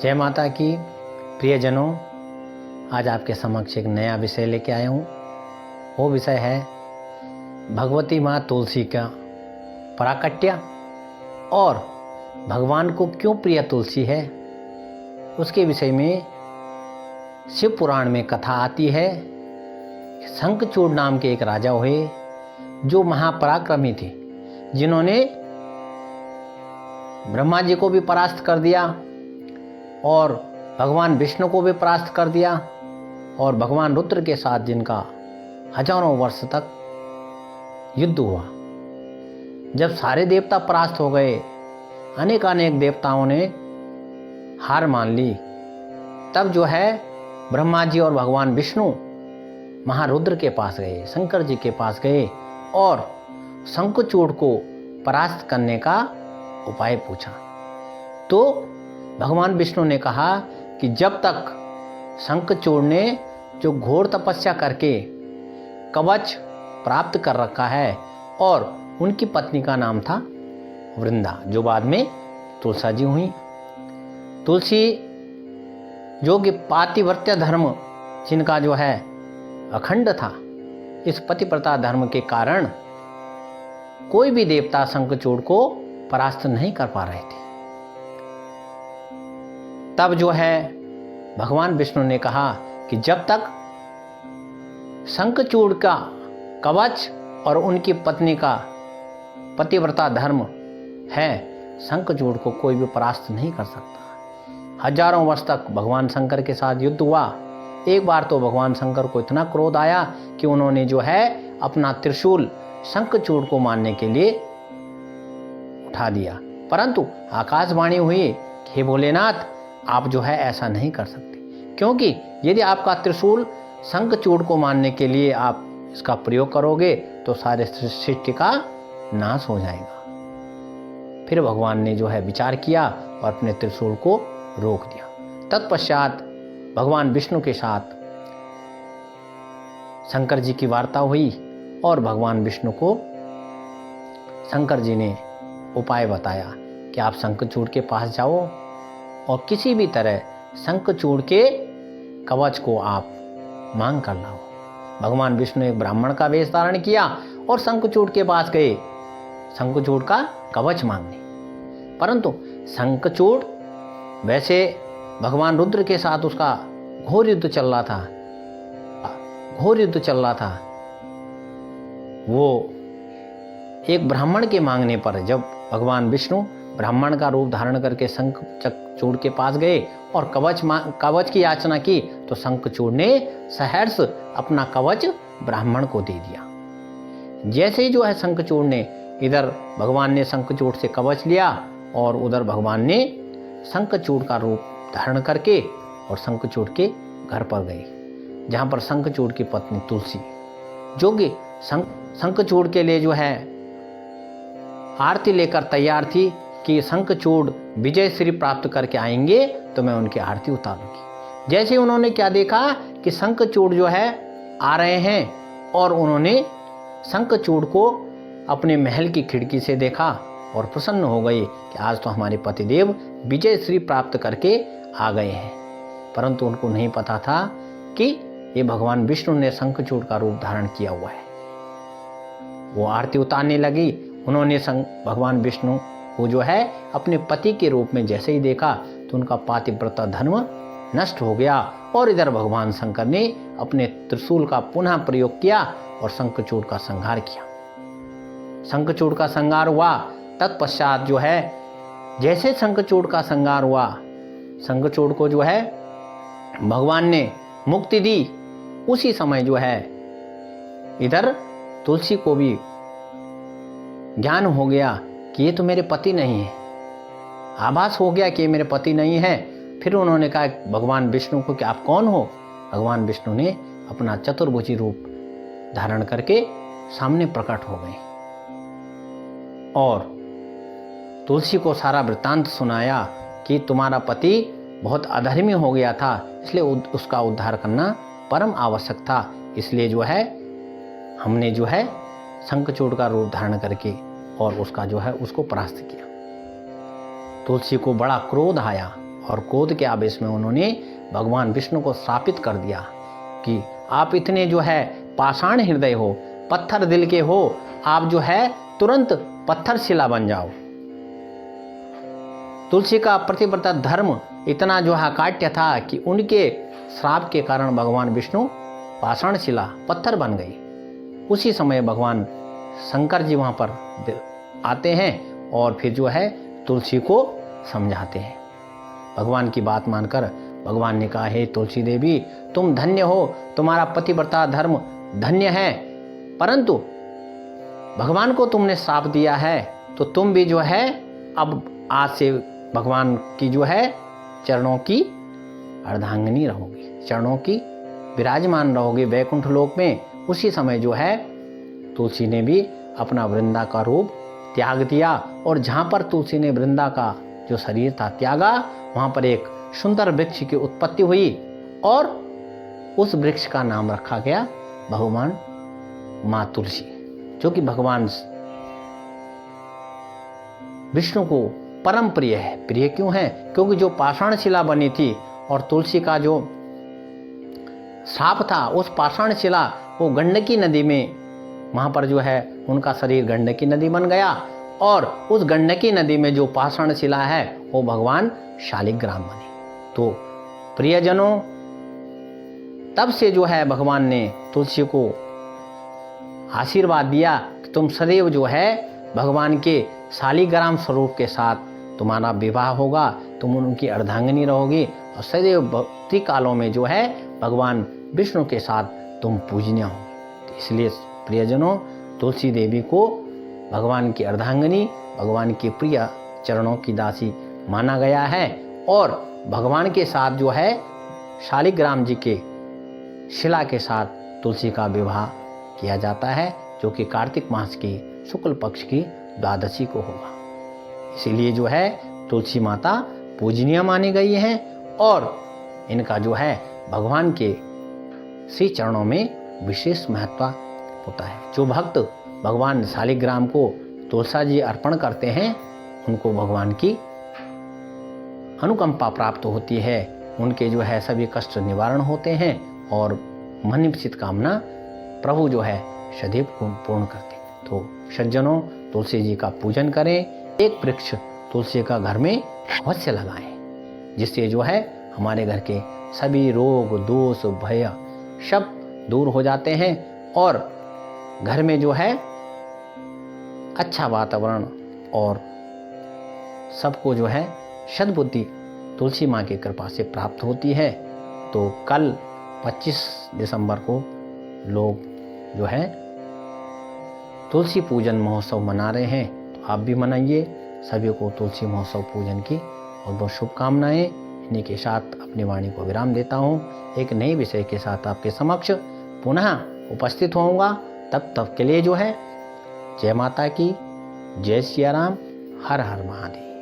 जय माता की प्रियजनों, आज आपके समक्ष एक नया विषय लेके आया हूँ। वो विषय है भगवती माँ तुलसी का प्राकट्य और भगवान को क्यों प्रिय तुलसी है। उसके विषय में शिव पुराण में कथा आती है। शंखचूड़ नाम के एक राजा हुए जो महापराक्रमी थे, जिन्होंने ब्रह्मा जी को भी परास्त कर दिया और भगवान विष्णु को भी परास्त कर दिया और भगवान रुद्र के साथ जिनका हजारों वर्ष तक युद्ध हुआ। जब सारे देवता परास्त हो गए, अनेक देवताओं ने हार मान ली, तब ब्रह्मा जी और भगवान विष्णु महारुद्र के पास गए, शंकर जी के पास गए और शंखचूड़ को परास्त करने का उपाय पूछा। तो भगवान विष्णु ने कहा कि जब तक शंखचूड़ ने जो घोर तपस्या करके कवच प्राप्त कर रखा है, और उनकी पत्नी का नाम था वृंदा, जो बाद में तुलसा जी हुई। तुलसी जो कि पातिव्रत्य धर्म जिनका अखंड था, इस पतिव्रता धर्म के कारण कोई भी देवता शंखचूड़ को परास्त नहीं कर पा रहे थे। तब भगवान विष्णु ने कहा कि जब तक शंखचूड़ का कवच और उनकी पत्नी का पतिव्रता धर्म है, शंखचूड़ को कोई भी परास्त नहीं कर सकता। हजारों वर्ष तक भगवान शंकर के साथ युद्ध हुआ। एक बार तो भगवान शंकर को इतना क्रोध आया कि उन्होंने अपना त्रिशूल शंखचूड़ को मारने के लिए उठा दिया, परंतु आकाशवाणी हुई कि हे भोलेनाथ, आप ऐसा नहीं कर सकते, क्योंकि यदि आपका त्रिशूल शंखचूड़ को मारने के लिए आप इसका प्रयोग करोगे तो सारे सृष्टि का नाश हो जाएगा। फिर भगवान ने विचार किया और अपने त्रिशूल को रोक दिया। तत्पश्चात भगवान विष्णु के साथ शंकर जी की वार्ता हुई और भगवान विष्णु को शंकर जी ने उपाय बताया कि आप शंखचूड़ के पास जाओ और किसी भी तरह शंखचूड़ के कवच को आप मांग कर लाओ। भगवान विष्णु एक ब्राह्मण का वेश धारण किया और शंखचूड़ के पास गए शंखचूड़ का कवच मांगने। परंतु शंखचूड़ वैसे भगवान रुद्र के साथ उसका घोर युद्ध चल रहा था। वो एक ब्राह्मण के मांगने पर जब भगवान विष्णु ब्राह्मण का रूप धारण करके शंखचूड़ के पास गए और कवच की याचना की, तो शंखचूड़ ने सहर्ष अपना कवच ब्राह्मण को दे दिया। जैसे ही शंखचूड़ ने इधर भगवान ने शंखचूड़ से कवच लिया और उधर भगवान ने शंखचूड़ का रूप धारण करके और शंखचूड़ के घर पर गए, जहाँ पर शंखचूड़ की पत्नी तुलसी, जो कि शंखचूड़ के लिए आरती लेकर तैयार थी कि शंखचूड़ विजय श्री प्राप्त करके आएंगे तो मैं उनकी आरती उतारूंगी। जैसे ही उन्होंने क्या देखा कि शंखचूड़ आ रहे हैं, और उन्होंने शंखचूड़ को अपने महल की खिड़की से देखा और प्रसन्न हो गए कि आज तो हमारे पतिदेव विजय श्री प्राप्त करके आ गए हैं। परंतु उनको नहीं पता था कि ये भगवान विष्णु ने शंखचूड़ का रूप धारण किया हुआ है। वो आरती उतारने लगी। उन्होंने भगवान विष्णु को अपने पति के रूप में जैसे ही देखा तो उनका पातिव्रता धर्म नष्ट हो गया, और इधर भगवान शंकर ने अपने त्रिशूल का पुनः प्रयोग किया और शंखचूड़ का संहार किया। शंखचूड़ का संहार हुआ। तत्पश्चात जैसे शंखचूड़ का संहार हुआ, शंखचूड़ को भगवान ने मुक्ति दी। उसी समय इधर तुलसी को भी ज्ञान हो गया कि ये तो मेरे पति नहीं है, आभास हो गया कि ये मेरे पति नहीं है। फिर उन्होंने कहा भगवान विष्णु को कि आप कौन हो। भगवान विष्णु ने अपना चतुर्भुजी रूप धारण करके सामने प्रकट हो गए और तुलसी को सारा वृत्तांत सुनाया कि तुम्हारा पति बहुत अधर्मी हो गया था, इसलिए उसका उद्धार करना परम आवश्यक था। इसलिए हमने शंखचूड़ का रूप धारण करके और उसका उसको परास्त किया। तुलसी को बड़ा क्रोध आया और क्रोध के आवेश में उन्होंने भगवान विष्णु को श्रापित कर दिया कि आप इतने जो है पाषाण हृदय हो, पत्थर दिल के हो, आप जो है तुरंत पत्थर शिला बन जाओ। तुलसी का पतिव्रता धर्म इतना जो है काट्य था कि उनके श्राप के कारण भगवान विष्णु पाषाण शिला पत्थर बन गई। उसी समय भगवान शंकर जी वहां पर आते हैं और फिर जो है तुलसी को समझाते हैं। भगवान की बात मानकर भगवान ने कहा, हे तुलसी देवी, तुम धन्य हो, तुम्हारा पतिव्रता धर्म धन्य है, परंतु भगवान को तुमने श्राप दिया है तो तुम भी जो है अब आज से भगवान की जो है चरणों की अर्धांगिनी रहोगी, चरणों की विराजमान रहोगे वैकुंठ लोक में। उसी समय जो है तुलसी ने भी अपना वृंदा का रूप त्याग दिया और जहाँ पर तुलसी ने वृंदा का जो शरीर था त्यागा, वहाँ पर एक सुंदर वृक्ष की उत्पत्ति हुई और उस वृक्ष का नाम रखा गया भगवान माँ तुलसी, जो कि भगवान विष्णु को परम प्रिय है। प्रिय क्यों है? क्योंकि जो पाषाण शिला बनी थी और तुलसी का जो श्राप था, उस पाषाण शिला वो गंडकी नदी में, वहाँ पर जो है उनका शरीर गंडकी नदी बन गया और उस गंडकी नदी में जो पाषाण शिला है वो भगवान शालिग्राम बनी। तो प्रियजनों, तब से जो है भगवान ने तुलसी को आशीर्वाद दिया कि तुम सदैव जो है भगवान के शालिग्राम स्वरूप के साथ तुम्हारा विवाह होगा, तुम उनकी अर्धांगिनी रहोगी और सदैव भक्ति कालों में जो है भगवान विष्णु के साथ तुम पूजनीय होगी। तो इसलिए प्रियजनों, तुलसी देवी को भगवान की अर्धांगिनी, भगवान के प्रिय चरणों की दासी माना गया है और भगवान के साथ जो है शालिग्राम जी के शिला के साथ तुलसी का विवाह किया जाता है, जो कि कार्तिक मास की शुक्ल पक्ष की द्वादशी को होगा। इसीलिए जो है तुलसी माता पूजनीय मानी गई हैं और इनका जो है भगवान के श्री चरणों में विशेष महत्व होता है। जो भक्त भगवान शालिग्राम को तुलसा जी अर्पण करते हैं, उनको भगवान की अनुकंपा प्राप्त होती है, उनके जो है सभी कष्ट निवारण होते हैं और मनोवांछित कामना प्रभु जो है सदैव पूर्ण करते हैं। तो सज्जनों, तुलसी जी का पूजन करें, एक वृक्ष तुलसी का घर में अवश्य लगाएं, जिससे जो है हमारे घर के सभी रोग दोष भय सब दूर हो जाते हैं और घर में जो है अच्छा वातावरण और सबको जो है सद्बुद्धि तुलसी माँ की कृपा से प्राप्त होती है। तो कल 25 दिसंबर को लोग जो है तुलसी पूजन महोत्सव मना रहे हैं, तो आप भी मनाइए। सभी को तुलसी महोत्सव पूजन की बहुत बहुत शुभकामनाएं। इन्हीं के साथ अपनी वाणी को विराम देता हूँ। एक नए विषय के साथ आपके समक्ष पुनः उपस्थित होऊंगा। तब तक के लिए जो है जय माता की, जय सिया राम, हर हर महादेव।